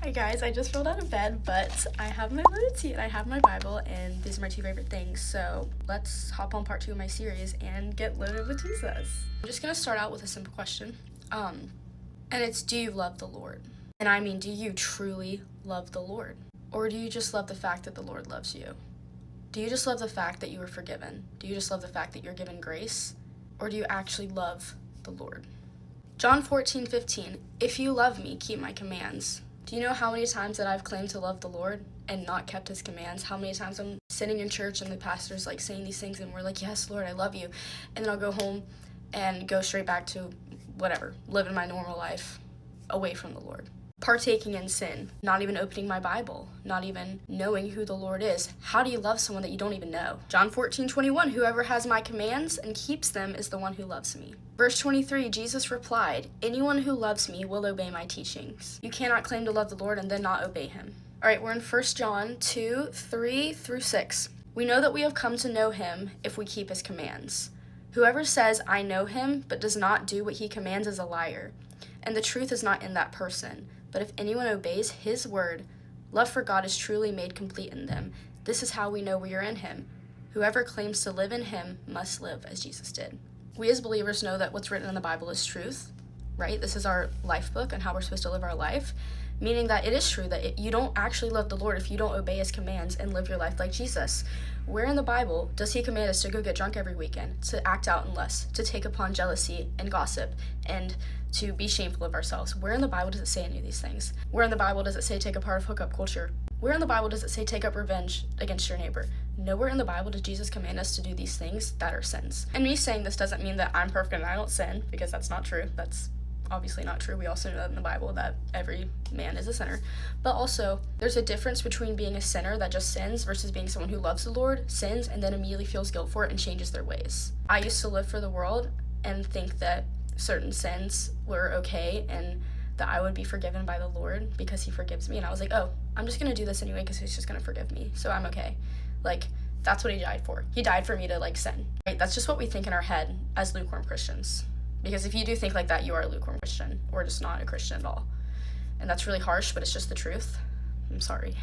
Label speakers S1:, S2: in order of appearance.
S1: Hi guys, I just rolled out of bed, but I have my loaded tea and I have my Bible, and these are my two favorite things. So let's hop on part 2 of my series and get loaded with Jesus. I'm just gonna start out with a simple question. And it's, do you love the Lord? And I mean, do you truly love the Lord? Or do you just love the fact that the Lord loves you? Do you just love the fact that you were forgiven? Do you just love the fact that you're given grace? Or do you actually love the Lord? John 14:15, if you love me, keep my commands. Do you know how many times that I've claimed to love the Lord and not kept his commands? How many times I'm sitting in church and the pastor's like saying these things and we're like, yes, Lord, I love you. And then I'll go home and go straight back to whatever, living my normal life away from the Lord. Partaking in sin, not even opening my Bible, not even knowing who the Lord is. How do you love someone that you don't even know? John 14:21, whoever has my commands and keeps them is the one who loves me. Verse 23, Jesus replied, anyone who loves me will obey my teachings. You cannot claim to love the Lord and then not obey him. All right, we're in 1 John 2:3-6. We know that we have come to know him if we keep his commands. Whoever says, I know him, but does not do what he commands is a liar, and the truth is not in that person. But if anyone obeys his word, love for God is truly made complete in them. This is how we know we are in him. Whoever claims to live in him must live as Jesus did. We as believers know that what's written in the Bible is truth, right? This is our life book and how we're supposed to live our life, meaning that it is true that you don't actually love the Lord if you don't obey his commands and live your life like Jesus. Where in the Bible does he command us to go get drunk every weekend, to act out in lust, to take upon jealousy and gossip, and to be shameful of ourselves? Where in the Bible does it say any of these things? Where in the Bible does it say take a part of hookup culture? Where in the Bible does it say take up revenge against your neighbor? Nowhere in the Bible does Jesus command us to do these things that are sins. And me saying this doesn't mean that I'm perfect and I don't sin, because that's not true. That's obviously not true. We also know that in the Bible that every man is a sinner. But also, there's a difference between being a sinner that just sins versus being someone who loves the Lord, sins, and then immediately feels guilt for it and changes their ways. I used to live for the world and think that certain sins were okay and that I would be forgiven by the Lord because he forgives me. And I was like, oh, I'm just going to do this anyway because he's just going to forgive me. So I'm okay. Like, that's what he died for. He died for me to, sin. Right? That's just what we think in our head as lukewarm Christians. Because if you do think like that, you are a lukewarm Christian or just not a Christian at all. And that's really harsh, but it's just the truth. I'm sorry.